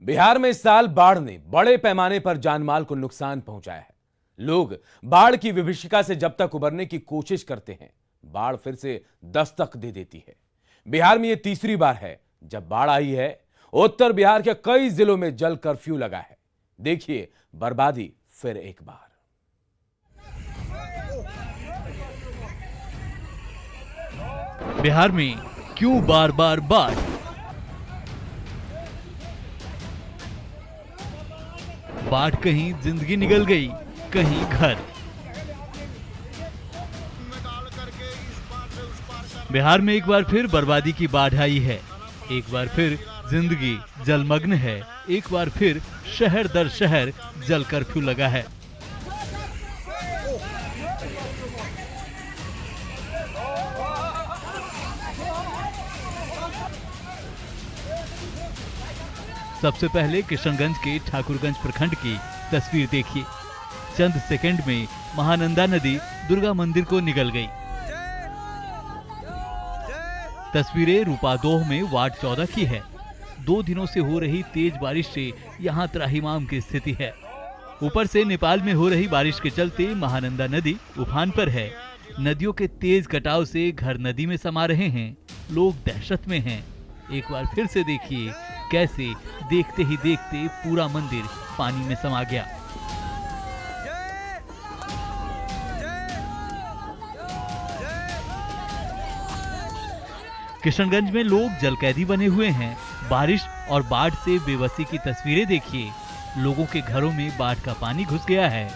बिहार में इस साल बाढ़ ने बड़े पैमाने पर जानमाल को नुकसान पहुंचाया है। लोग बाढ़ की विभीषिका से जब तक उबरने की कोशिश करते हैं, बाढ़ फिर से दस्तक दे देती है। बिहार में यह तीसरी बार है जब बाढ़ आई है। उत्तर बिहार के कई जिलों में जल कर्फ्यू लगा है। देखिए बर्बादी फिर एक बार। बिहार में क्यों बार बार बाढ़? बाढ़ कहीं जिंदगी निगल गई, कहीं घर। बिहार में एक बार फिर बर्बादी की बाढ़ आई है। एक बार फिर जिंदगी जलमग्न है। एक बार फिर शहर दर शहर जल कर्फ्यू लगा है। सबसे पहले किशनगंज के ठाकुरगंज प्रखंड की तस्वीर देखिए। चंद सेकंड में महानंदा नदी दुर्गा मंदिर को निगल गई। तस्वीरें रूपादोह में वार्ड 14 की है। 2 दिनों से हो रही तेज बारिश से यहाँ त्राहिमाम की स्थिति है। ऊपर से नेपाल में हो रही बारिश के चलते महानंदा नदी उफान पर है। नदियों के तेज कटाव से घर नदी में समा रहे हैं। लोग दहशत में हैं। एक बार फिर से देखिए कैसे देखते ही देखते पूरा मंदिर पानी में समा गया। किशनगंज में लोग जलकैदी बने हुए हैं। बारिश और बाढ़ से बेबसी की तस्वीरें देखिए। लोगों के घरों में बाढ़ का पानी घुस गया है।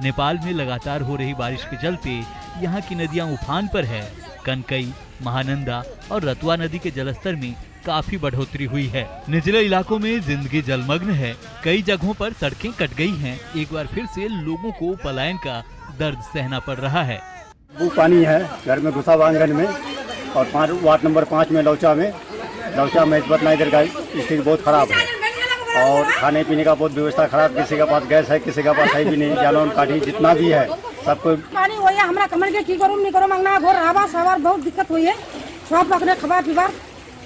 नेपाल में लगातार हो रही बारिश के चलते यहाँ की नदियां उफान पर है। कनकई, महानंदा और रतुआ नदी के जलस्तर में काफी बढ़ोतरी हुई है। निचले इलाकों में जिंदगी जलमग्न है। कई जगहों पर सड़कें कट गई हैं। एक बार फिर से लोगों को पलायन का दर्द सहना पड़ रहा है। वो पानी है घर में घुसा हुआ आंगन में, और वार्ड नंबर 5 में लौचा में इस बतना इधर का स्थिति बहुत खराब है। और खाने पीने का बहुत व्यवस्था खराब। किसी के पास गैस है, किसी के पास है भी नहीं। जालौन काठी जितना भी है सबको पानी हो या हमरा कमर के की करूं नहीं करूं मंगना घोर आवा सवार बहुत दिक्कत हुई है। सब पकड़े खबा पीबार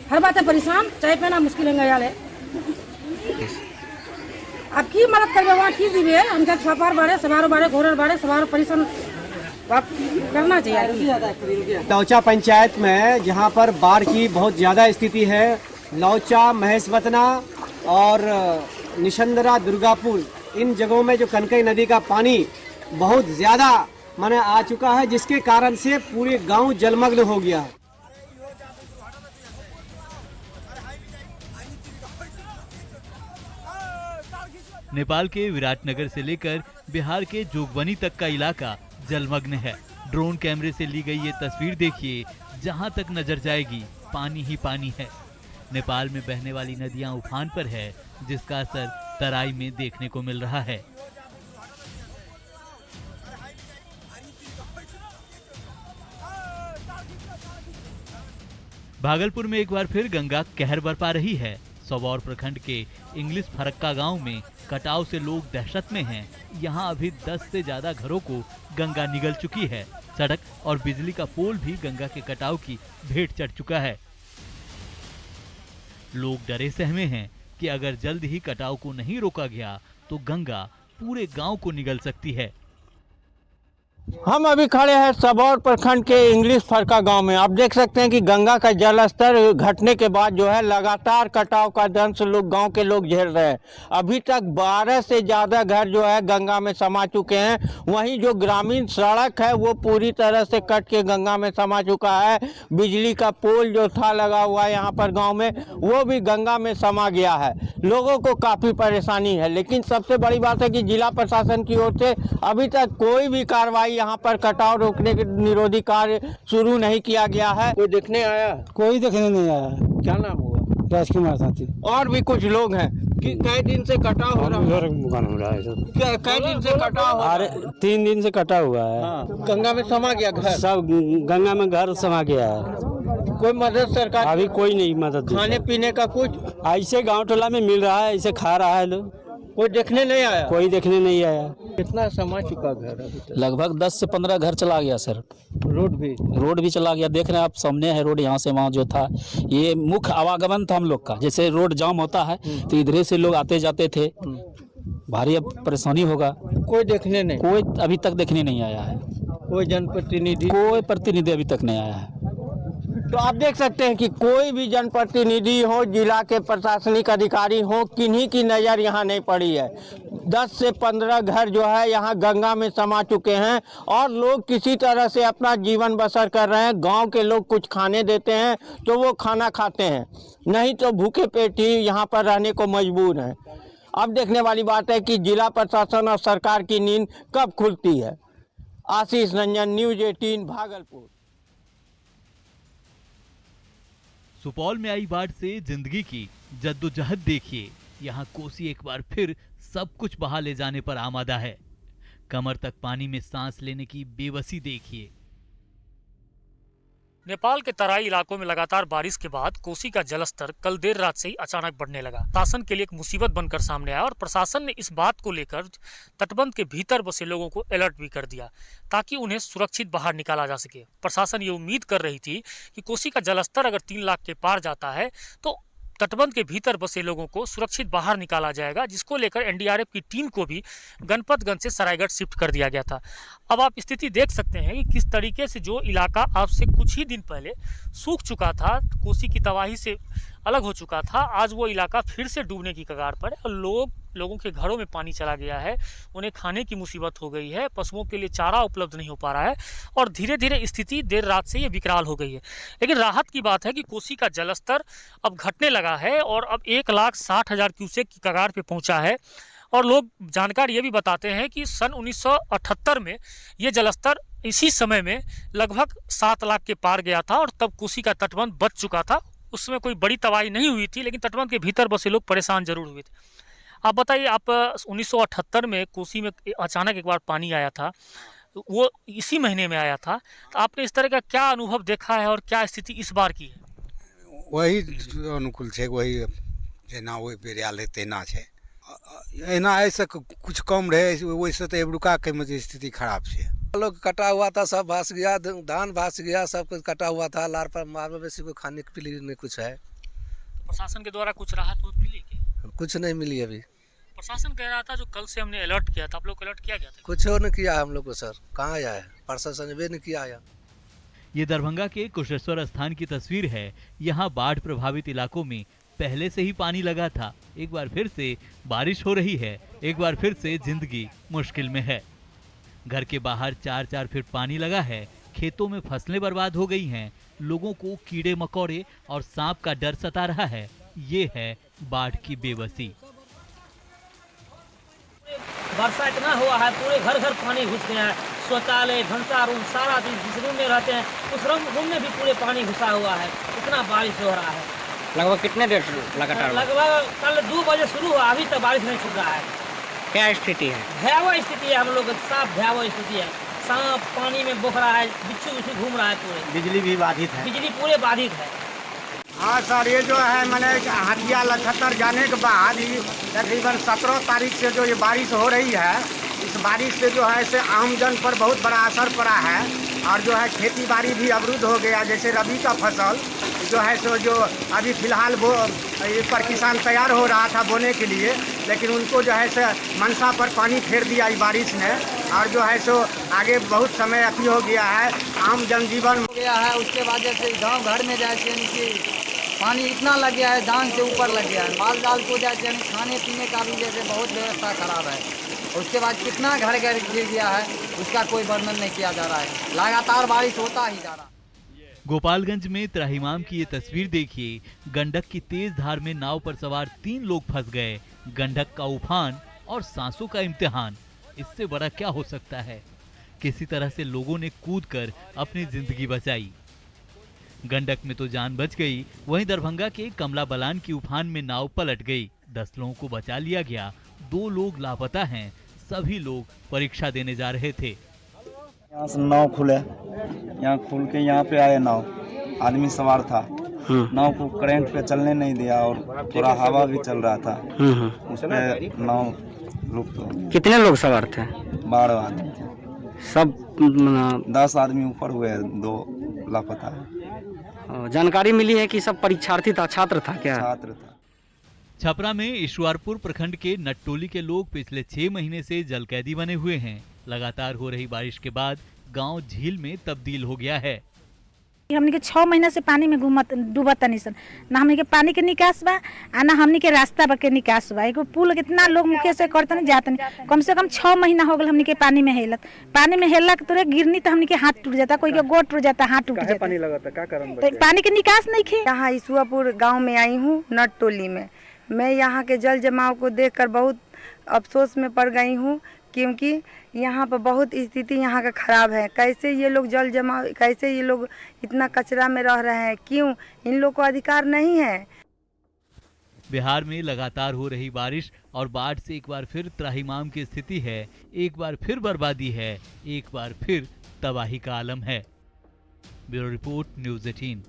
हर बात है परेशान। चाय पीना मुश्किल है। अब की मदद करबे वहाँ की दिबे। हमके छपार बारे सवार बारे घोरर बारे सवार परेशान करना चाहिए। लौचा पंचायत में जहाँ पर बाढ़ की बहुत ज्यादा स्थिति है, लौचा, महेशवतना और निशंदरा, दुर्गापुर, इन जगहों में जो कनकई नदी का पानी बहुत ज्यादा माने आ चुका है, जिसके कारण से पूरे गांव जलमग्न हो गया है। नेपाल के विराटनगर से लेकर बिहार के जोगबनी तक का इलाका जलमग्न है। ड्रोन कैमरे से ली गई ये तस्वीर देखिए। जहां तक नजर जाएगी पानी ही पानी है। नेपाल में बहने वाली नदियां उफान पर है, जिसका असर तराई में देखने को मिल रहा है। भागलपुर में एक बार फिर गंगा कहर बरपा रही है। सबौर प्रखंड के इंग्लिश फरक्का गांव में कटाव से लोग दहशत में हैं। यहां अभी 10 से ज्यादा घरों को गंगा निगल चुकी है। सड़क और बिजली का पोल भी गंगा के कटाव की भेंट चढ़ चुका है। लोग डरे सहमे हैं कि अगर जल्द ही कटाव को नहीं रोका गया तो गंगा पूरे गांव को निगल सकती है। हम अभी खड़े हैं सबौर प्रखंड के इंग्लिश फरका गांव में। आप देख सकते हैं कि गंगा का जलस्तर घटने के बाद जो है लगातार कटाव का दंश गांव के लोग झेल रहे हैं। अभी तक 12 से ज़्यादा घर जो है गंगा में समा चुके हैं। वहीं जो ग्रामीण सड़क है वो पूरी तरह से कट के गंगा में समा चुका है। बिजली का पोल जो था लगा हुआ है यहाँ पर गाँव में, वो भी गंगा में समा गया है। लोगों को काफ़ी परेशानी है। लेकिन सबसे बड़ी बात है कि जिला प्रशासन की ओर से अभी तक कोई भी कार्रवाई यहाँ पर कटाव रोकने के निरोधी कार्य शुरू नहीं किया गया है। कोई देखने आया? कोई देखने नहीं आया। क्या नाम हुआ? राजकुमार साथी। और भी कुछ लोग हैं कि कई दिन से कटाव हो रहा है। कई दिन से कटाव हो? अरे 3 दिन से कटा हुआ है। हाँ। गंगा में समा गया घर, सब गंगा में घर समा गया है। कोई मदद सरकार? अभी कोई नहीं मदद। खाने पीने का कुछ ऐसे गांव टोला में मिल रहा है, ऐसे खा रहा है लोग। कोई देखने नहीं आया? कोई देखने नहीं आया। कितना समय चुका घर अभी तक? लगभग 10 से 15 घर चला गया सर। रोड भी चला गया। देख रहे हैं आप, सामने है रोड, यहाँ से वहाँ जो था ये मुख्य आवागमन था हम लोग का। जैसे रोड जाम होता है तो इधर से लोग आते जाते थे, भारी अब परेशानी होगा। कोई देखने नहीं? कोई अभी तक देखने नहीं आया है। कोई जनप्रतिनिधि? कोई प्रतिनिधि अभी तक नहीं आया है। तो आप देख सकते हैं कि कोई भी जनप्रतिनिधि हो, जिला के प्रशासनिक अधिकारी हो, किन्हीं की नज़र यहाँ नहीं पड़ी है। 10 से 15 घर जो है यहाँ गंगा में समा चुके हैं और लोग किसी तरह से अपना जीवन बसर कर रहे हैं। गांव के लोग कुछ खाने देते हैं तो वो खाना खाते हैं, नहीं तो भूखे पेट ही यहाँ पर रहने को मजबूर हैं। अब देखने वाली बात है कि जिला प्रशासन और सरकार की नींद कब खुलती है। आशीष रंजन, न्यूज़ 18 भागलपुर। सुपौल में आई बाढ़ से जिंदगी की जद्दोजहद देखिए। यहाँ कोसी एक बार फिर सब कुछ बहा ले जाने पर आमादा है। कमर तक पानी में सांस लेने की बेबसी देखिए। नेपाल के तराई इलाकों में लगातार बारिश के बाद कोसी का जलस्तर कल देर रात से ही अचानक बढ़ने लगा। शासन के लिए एक मुसीबत बनकर सामने आया और प्रशासन ने इस बात को लेकर तटबंध के भीतर बसे लोगों को अलर्ट भी कर दिया ताकि उन्हें सुरक्षित बाहर निकाला जा सके। प्रशासन ये उम्मीद कर रही थी कि कोसी का जलस्तर अगर 3 लाख के पार जाता है तो तटबंध के भीतर बसे लोगों को सुरक्षित बाहर निकाला जाएगा, जिसको लेकर एनडीआरएफ की टीम को भी गणपतगंज से सरायगढ़ शिफ्ट कर दिया गया था। अब आप स्थिति देख सकते हैं कि किस तरीके से जो इलाका आज से कुछ ही दिन पहले सूख चुका था, कोसी की तबाही से अलग हो चुका था, आज वो इलाका फिर से डूबने की कगार पर है और लोगों के घरों में पानी चला गया है। उन्हें खाने की मुसीबत हो गई है, पशुओं के लिए चारा उपलब्ध नहीं हो पा रहा है और धीरे धीरे स्थिति देर रात से ये विकराल हो गई है। लेकिन राहत की बात है कि कोसी का जलस्तर अब घटने लगा है और अब 1,60,000 क्यूसेक की कगार पे पहुंचा है। और लोग जानकार ये भी बताते हैं कि सन 1978 में ये जलस्तर इसी समय में लगभग 7 लाख के पार गया था और तब कोसी का तटबंध बच चुका था। उसमें कोई बड़ी तबाही नहीं हुई थी, लेकिन तटबंध के भीतर बसे लोग परेशान जरूर हुए थे। आप बताइए, आप 1978 में कोसी में अचानक एक बार पानी आया था, वो इसी महीने में आया था, तो आपने इस तरह का क्या अनुभव देखा है और क्या स्थिति इस बार की है? वही अनुकूल है, वही जेना वही बेरियाल है तेना है। एना ऐसे कुछ कम रहे वैसे तो एबड़ुका के मुझे स्थिति खराब है। लोग कटा हुआ था, सब भास गया, धान भास गया, सब कुछ कटा हुआ था। लार पर मवेशी को खाने के लिए नहीं कुछ है। तो प्रशासन के द्वारा कुछ राहत मिली क्या? कुछ नहीं मिली अभी। प्रशासन कह रहा था जो कल से हमने अलर्ट किया था, आप लोग अलर्ट किया गया था? कुछ और नहीं किया हम लोग को सर, कहाँ आया है प्रशासन ने नहीं किया आया। ये दरभंगा के कुशेश्वर स्थान की तस्वीर है। यहाँ बाढ़ प्रभावित इलाकों में पहले से ही पानी लगा था। एक बार फिर से बारिश हो रही है, एक बार फिर से जिंदगी मुश्किल में है। घर के बाहर 4-4 फीट पानी लगा है। खेतों में फसलें बर्बाद हो गई हैं। लोगों को कीड़े मकोड़े और सांप का डर सता रहा है। ये है बाढ़ की बेबसी। वर्षा इतना हुआ है, पूरे घर घर पानी घुस गया है। शौचालय, भंसा रूम, सारा दिन जिस रूम में रहते हैं उस रूम में भी पूरे पानी घुसा हुआ है। इतना बारिश हो रहा है। लगभग कितने देर लगातार? लगभग कल 2 बजे शुरू हुआ, अभी तक बारिश नहीं छूट रहा है। क्या स्थिति है? भयावह स्थिति है, हम लोग साफ भयावह स्थिति है। सांप पानी में बह रहा है, बिच्छू घूम रहा है पूरे। बिजली भी बाधित है? बिजली पूरे बाधित है। हाँ सर, ये जो है मैंने हटिया लखतर जाने के बाद ही तकरीबन 17 तारीख से जो ये बारिश हो रही है, इस बारिश से जो है इसे आमजन पर बहुत बड़ा असर पड़ा है और जो है खेती बाड़ी भी अवरुद्ध हो गया। जैसे रबी का फसल जो है सो जो अभी फिलहाल इस पर किसान तैयार हो रहा था बोने के लिए, लेकिन उनको जो है सो मनसा पर पानी फेर दिया इस बारिश ने और जो है सो आगे बहुत समय अति हो गया है, आम जनजीवन हो गया है। उसके वजह से गांव घर में जैसे पानी इतना लग गया है, जान से ऊपर लग गया है। माल जाल को जैसे खाने पीने का भी जैसे बहुत व्यवस्था खराब है। उसके बाद कितना घर घर गिर गया है, उसका कोई वर्णन नहीं किया जा रहा है। लगातार बारिश होता ही जा रहा है। गोपालगंज में त्राहिमाम की ये तस्वीर देखिए। गंडक की तेज धार में नाव पर सवार 3 लोग फंस गए। गंडक का उफान और सांसों का इम्तिहान, इससे बड़ा क्या हो सकता है। किसी तरह से लोगों ने कूदकर अपनी जिंदगी बचाई। गंडक में तो जान बच गई, वहीं दरभंगा के कमला बलान की उफान में नाव पलट गई। 10 लोगों को बचा लिया गया, 2 लोग लापता हैं। सभी लोग परीक्षा देने जा रहे थे। यहाँ से नाव खुले, यहाँ खुल के यहाँ पे आए नाव, आदमी सवार था, नाव को करंट पे चलने नहीं दिया और थोड़ा हवा भी चल रहा था, उसमें नाव लुप्त हो गई। कितने लोग सवार थे? 12 आदमी थे, सब 10 आदमी ऊपर हुए, 2 लापता है। जानकारी मिली है कि सब परीक्षार्थी था, छात्र था क्या? छात्र था। छपरा में ईश्वरपुर प्रखंड के नटटोली के लोग पिछले 6 महीने से जलकैदी बने हुए हैं। लगातार हो रही बारिश के बाद गांव झील में तब्दील हो गया है। हमने के 6 महीना से पानी में डूबत तनी सन, ना हमने के पानी के निकास बा आ ना हमने के रास्ता बा के निकास बा। एगो पुल कितना लोग मुखे से करतन जातन, कम से कम 6 महीना हो गल हमने के पानी में हेलत। पानी में हेलला के तोरे गिरनी तो हमने के हाथ टूट जाता, कोई के गोड़ टूट जाता, हाथ टूट जाता। पानी लगाता क्या कारण? तो पानी के निकास नहीं खे। यहाँ ईश्वरपुर गांव में आई हूँ, नटटोली में। मैं यहाँ के जल जमाव को देखकर बहुत अफसोस में पड़ गई हूँ, क्योंकि यहाँ पर बहुत स्थिति यहाँ का खराब है। कैसे ये लोग जल जमाव, कैसे ये लोग इतना कचरा में रह रहे हैं? क्यों इन लोग को अधिकार नहीं है? बिहार में लगातार हो रही बारिश और बाढ़ से एक बार फिर त्राहिमाम की स्थिति है, एक बार फिर बर्बादी है, एक बार फिर तबाही का आलम है। Bureau report, news 18।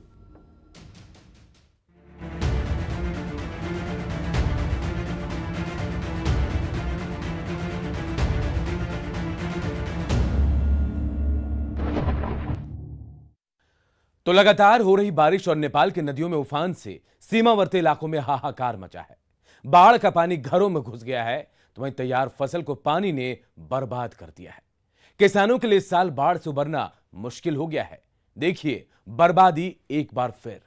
तो लगातार हो रही बारिश और नेपाल की नदियों में उफान से सीमावर्ती इलाकों में हाहाकार मचा है। बाढ़ का पानी घरों में घुस गया है, तो वहीं तैयार फसल को पानी ने बर्बाद कर दिया है। किसानों के लिए इस साल बाढ़ से उबरना मुश्किल हो गया है। देखिए बर्बादी एक बार फिर।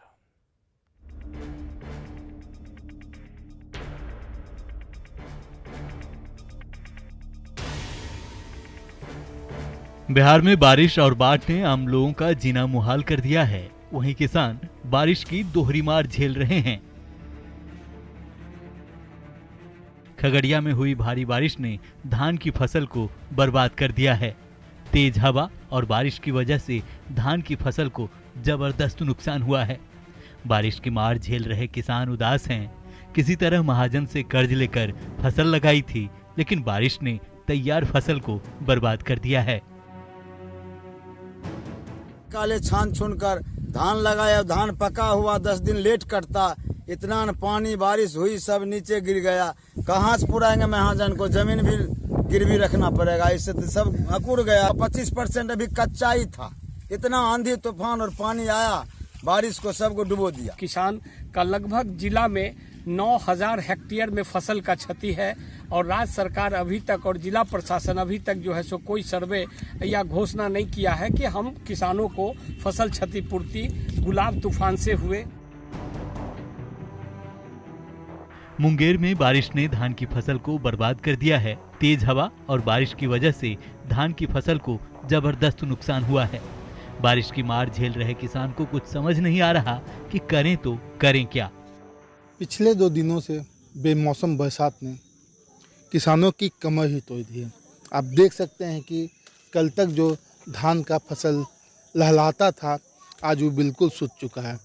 बिहार में बारिश और बाढ़ ने आम लोगों का जीना मुहाल कर दिया है। वहीं किसान बारिश की दोहरी मार झेल रहे हैं। खगड़िया में हुई भारी बारिश ने धान की फसल को बर्बाद कर दिया है। तेज हवा और बारिश की वजह से धान की फसल को जबरदस्त नुकसान हुआ है। बारिश की मार झेल रहे किसान उदास हैं। किसी तरह महाजन से कर्ज लेकर फसल लगाई थी, लेकिन बारिश ने तैयार फसल को बर्बाद कर दिया है। काले छान छुन कर धान लगाया, धान पका हुआ 10 दिन लेट कटता। इतना न पानी बारिश हुई, सब नीचे गिर गया। कहाँ से पुराएंगे महाजन को? जमीन भी गिरवी रखना पड़ेगा, इससे तो सब अकुड़ गया। 25% अभी कच्चा ही था। इतना आंधी तूफान और पानी आया, बारिश को सबको डुबो दिया। किसान का लगभग जिला में 9,000 हेक्टेयर में फसल का क्षति है और राज्य सरकार अभी तक और जिला प्रशासन अभी तक जो है सो कोई सर्वे या घोषणा नहीं किया है कि हम किसानों को फसल क्षतिपूर्ति गुलाब तूफान से हुए। मुंगेर में बारिश ने धान की फसल को बर्बाद कर दिया है। तेज हवा और बारिश की वजह से धान की फसल को जबरदस्त नुकसान हुआ है। बारिश की मार झेल रहे किसान को कुछ समझ नहीं आ रहा कि करें तो करें क्या। पिछले 2 दिनों से बेमौसम बरसात ने किसानों की कमर ही तोड़ दी है। आप देख सकते हैं कि कल तक जो धान का फसल लहलाता था, आज वो बिल्कुल सूख चुका है।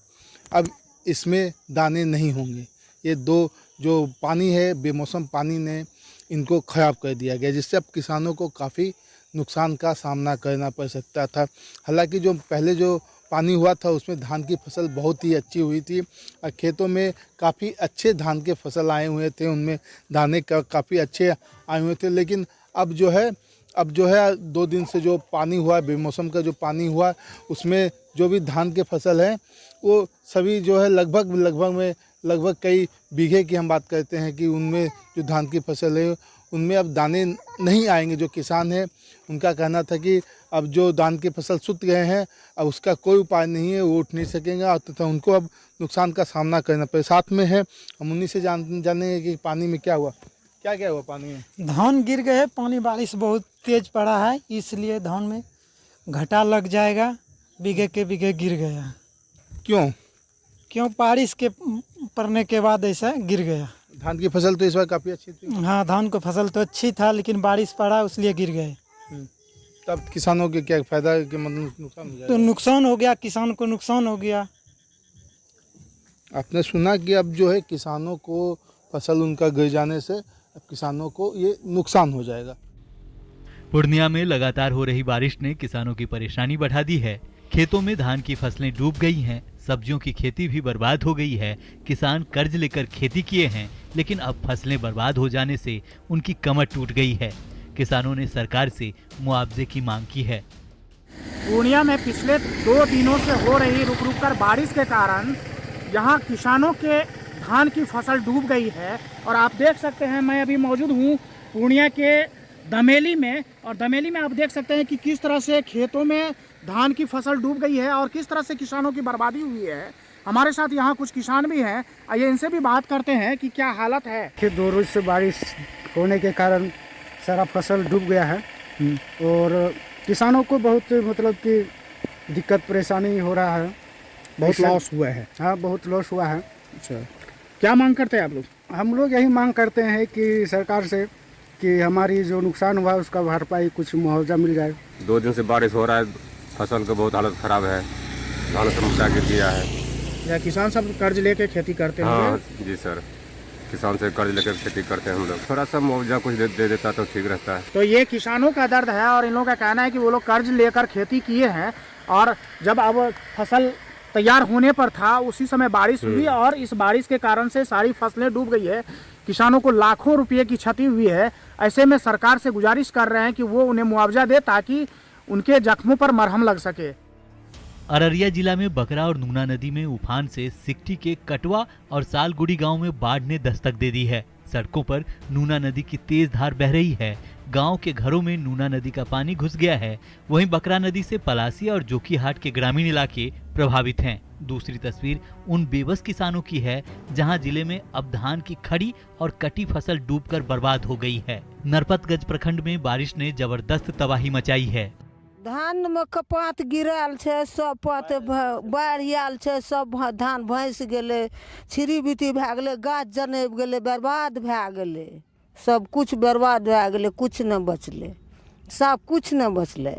अब इसमें दाने नहीं होंगे। ये 2 जो पानी है, बेमौसम पानी ने इनको ख़राब कर दिया गया, जिससे अब किसानों को काफ़ी नुकसान का सामना करना पड़ सकता था। हालांकि जो पहले जो पानी हुआ था उसमें धान की फसल बहुत ही अच्छी हुई थी और खेतों में काफ़ी अच्छे धान के फसल आए हुए थे, उनमें दाने काफ़ी अच्छे आए हुए थे। लेकिन अब जो है 2 दिन से जो पानी हुआ, बेमौसम का जो पानी हुआ, उसमें जो भी धान के फसल हैं वो सभी जो है लगभग कई बीघे की हम बात करते हैं कि उनमें जो धान की फसल है उनमें अब दाने नहीं आएंगे। जो किसान हैं उनका कहना था कि अब जो धान की फसल सूख गए हैं, अब उसका कोई उपाय नहीं है, वो उठ नहीं सकेंगे और तथा उनको अब नुकसान का सामना करना पड़े। साथ में है हम उन्हीं से जानेंगे कि पानी में क्या हुआ, क्या हुआ पानी में। धान गिर गए, पानी बारिश बहुत तेज पड़ा है, इसलिए धान में घाटा लग जाएगा। बीघे के बीघे गिर गया। क्यों बारिश के पड़ने के बाद ऐसा गिर गया। धान की फसल तो इस बार काफ़ी अच्छी थी। हाँ, धान की फसल तो अच्छी था, लेकिन बारिश पड़ा इसलिए गिर गए। तब किसानों के क्या फायदा के मतलब नुकसान हो जाएगा? तो नुकसान हो गया, किसान को नुकसान हो गया। आपने सुना कि अब जो है किसानों को फसल उनका गिर जाने से अब किसानों को ये नुकसान हो जाएगा। पूर्णिया में लगातार हो रही बारिश ने किसानों की परेशानी बढ़ा दी है। खेतों में धान की फसलें डूब गई हैं, सब्जियों की खेती भी बर्बाद हो गई है। किसान कर्ज लेकर खेती किए हैं, लेकिन अब फसलें बर्बाद हो जाने से उनकी कमर टूट गई है। किसानों ने सरकार से मुआवजे की मांग की है। पूर्णिया में पिछले 2 दिनों से हो रही रुक रुक कर बारिश के कारण यहाँ किसानों के धान की फसल डूब गई है। और आप देख सकते हैं, मैं अभी मौजूद हूँ पूर्णिया के दमेली में, और दमेली में आप देख सकते हैं कि किस तरह से खेतों में धान की फसल डूब गई है और किस तरह से किसानों की बर्बादी हुई है। हमारे साथ यहाँ कुछ किसान भी हैं, आइए इनसे भी बात करते हैं कि क्या हालत है। 2 रोज से बारिश होने के कारण सारा फसल डूब गया है और किसानों को बहुत मतलब कि दिक्कत परेशानी हो रहा है। बहुत लॉस हुआ है। हाँ, बहुत लॉस हुआ है। अच्छा, क्या मांग करते हैं आप लोग? हम लोग यही मांग करते हैं कि सरकार से कि हमारी जो नुकसान हुआ उसका भरपाई कुछ मुआवजा मिल जाए। 2 दिन से बारिश हो रहा है, फसल का बहुत हालत खराब है, धान समस्या गिर गया है। या किसान सब कर्ज लेके खेती करते हैं? हाँ जी सर, किसान से कर्ज लेकर खेती करते हैं हम लोग। थोड़ा सा मुआवजा कुछ दे देता तो ठीक रहता है। तो ये किसानों का दर्द है और इन लोगों का कहना है कि वो लोग कर्ज लेकर खेती किए हैं और जब अब फसल तैयार होने पर था उसी समय बारिश हुई और इस बारिश के कारण से सारी फसलें डूब गई है। किसानों को लाखों रुपए की क्षति हुई है। ऐसे में सरकार से गुजारिश कर रहे हैं कि वो उन्हें मुआवजा दे ताकि उनके जख्मों पर मरहम लग सके। अररिया जिला में बकरा और नूना नदी में उफान से सिकटी के कटवा और सालगुड़ी गांव में बाढ़ ने दस्तक दे दी है। सड़कों पर नूना नदी की तेज धार बह रही है। गांव के घरों में नूना नदी का पानी घुस गया है। वहीं बकरा नदी से पलासी और जोकीहाट के ग्रामीण इलाके प्रभावित हैं। दूसरी तस्वीर उन बेबस किसानों की है जहां जिले में अब धान की खड़ी और कटी फसल डूबकर बर्बाद हो गई है। नरपतगंज प्रखंड में बारिश ने जबरदस्त तबाही मचाई है। धान में कपात गिरल छे, सब पात बाढ़ आयल छे, सब धान भैंस गेले, छिरी बीती भए गेले, गाछ जनेब गेले, बर्बाद भए गेले, सब कुछ बर्बाद भए गेले, कुछ न बचले, सब कुछ न बचले।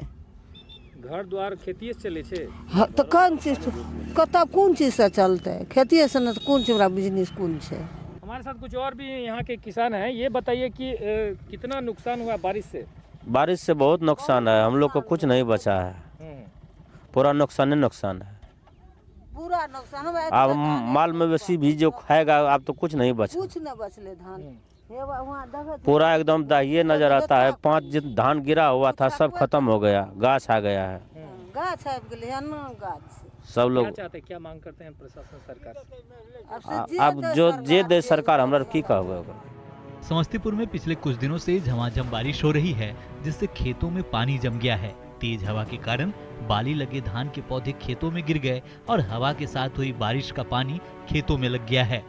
घर द्वार खेती से चले छे? हाँ, तो कौन चीज कत कौन चीज से चलते? खेती से न कौन चीज बिजनेस कौन छे? हमारे साथ कुछ और भी यहाँ के किसान हैं। ये बताइए कि कितना नुकसान हुआ बारिश से? बारिश से बहुत नुकसान है, हम लोग को कुछ नहीं बचा है, पूरा नुकसान ही नुकसान है। पूरा नुकसान है। अब माल मवेशी भी जो खाएगा अब तो कुछ नहीं बचा, कुछ न बचले धान। पूरा एकदम दाहिए नजर आता है। 5 धान गिरा हुआ था सब खत्म हो गया, गाछ आ गया है, गाछ आ गए है ना, गाछ। सब लोग क्या मांग करते हैं प्रशासन सरकार से? अब जो जे दे सरकार हमरा की कहबे। समस्तीपुर में पिछले कुछ दिनों से झमाझम बारिश हो रही है, जिससे खेतों में पानी जम गया है। तेज हवा के कारण बाली लगे धान के पौधे खेतों में गिर गए और हवा के साथ हुई बारिश का पानी खेतों में लग गया है,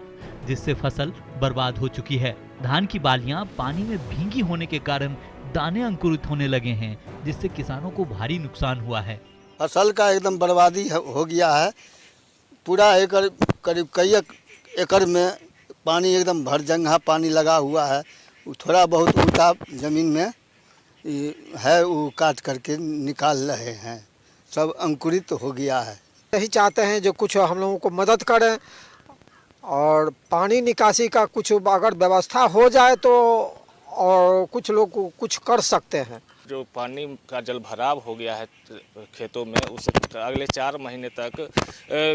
जिससे फसल बर्बाद हो चुकी है। धान की बालियां पानी में भीगी होने के कारण दाने अंकुरित होने लगे हैं, जिससे किसानों को भारी नुकसान हुआ है। फसल का एकदम बर्बादी हो गया है। पूरा एकड़ करीब कई एकड़ में पानी एकदम भर जंगहा पानी लगा हुआ है। थोड़ा बहुत ऊंचा जमीन में है वो काट करके निकाल रहे हैं, सब अंकुरित हो गया है। यही चाहते हैं जो कुछ हम लोगों को मदद करें और पानी निकासी का कुछ अगर व्यवस्था हो जाए तो और कुछ लोग कुछ कर सकते हैं। जो पानी का जल भराव हो गया है खेतों में, उस अगले 4 महीने तक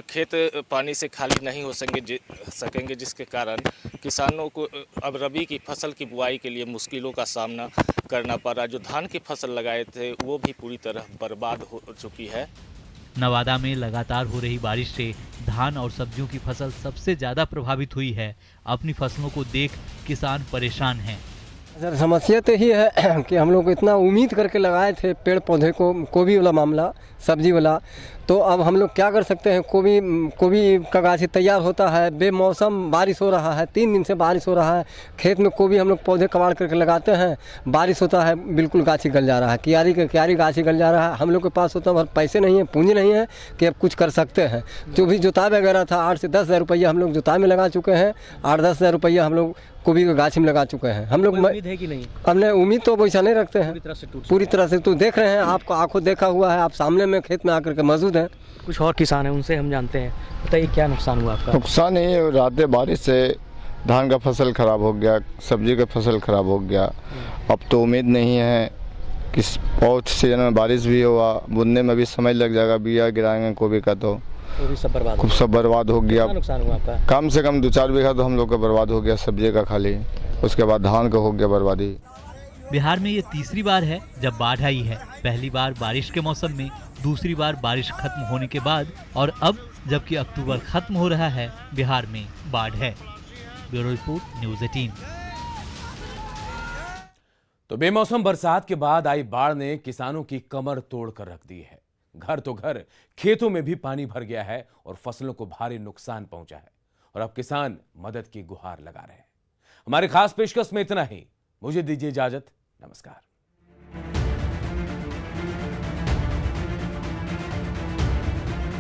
खेत पानी से खाली नहीं हो सकेंगे, जिसके कारण किसानों को अब रबी की फसल की बुआई के लिए मुश्किलों का सामना करना पड़ रहा है। जो धान की फसल लगाए थे वो भी पूरी तरह बर्बाद हो चुकी है। नवादा में लगातार हो रही बारिश से धान और सब्जियों की फसल सबसे ज्यादा प्रभावित हुई है। अपनी फसलों को देख किसान परेशान हैं। सर समस्या तो ही है कि हम लोग इतना उम्मीद करके लगाए थे पेड़ पौधे को, गोभी वाला मामला, सब्जी वाला, तो अब हम लोग क्या कर सकते हैं। गोभी का गाछी तैयार होता है, बेमौसम बारिश हो रहा है, 3 दिन से बारिश हो रहा है। खेत में गोभी हम लोग पौधे कबाड़ करके लगाते हैं, बारिश होता है बिल्कुल गाछी गल जा रहा है, क्यारी गाछी गल जा रहा है। हम लोग के पास होता है पैसे नहीं है, पूंजी नहीं है कि अब कुछ कर सकते हैं। जो भी जुताई वगैरह था 8 से 10 हज़ार रुपया हम लोग जुताई में लगा चुके हैं, 8-10 हज़ार रुपया हम लोग गोभी के गाछी में लगा चुके हैं। हम लोग उम्मीद है कि नहीं? हमने उम्मीद तो वैसा नहीं रखते हैं, पूरी तरह से तो देख रहे हैं, आपको आंखों देखा हुआ है, आप सामने में खेत में आकर के मौजूद हैं। कुछ और किसान हैं, उनसे हम जानते हैं। बताइए क्या नुकसान हुआ आपका? नुकसान ये रात बारिश से धान का फसल खराब हो गया, सब्जी का फसल खराब हो गया। अब तो उम्मीद नहीं है कि बहुत सीजन में बारिश भी हुआ, बुनने में भी समय लग जाएगा, बिया गिराएंगे गोभी का तो वो भी सब बर्बाद खूब सब बर्बाद हो गया। कितना नुकसान हुआ आपका? कम से कम 2-4 बीघा तो हम लोग का बर्बाद हो गया, सब्जी का खाली। उसके बाद धान का हो गया बर्बादी। बिहार में ये तीसरी बार है जब बाढ़ आई है। पहली बार बारिश के मौसम में, दूसरी बार बारिश खत्म होने के बाद, और अब जबकि अक्टूबर खत्म हो रहा है, बिहार में बाढ़ है। Bureau report, news 18। तो बेमौसम बरसात के बाद आई बाढ़ ने किसानों की कमर तोड़ कर रख दी है। घर तो घर, खेतों में भी पानी भर गया है और फसलों को भारी नुकसान पहुंचा है। और अब किसान मदद की गुहार लगा रहे हैं। हमारे खास पेशकश में इतना ही। मुझे दीजिए इजाजत। नमस्कार।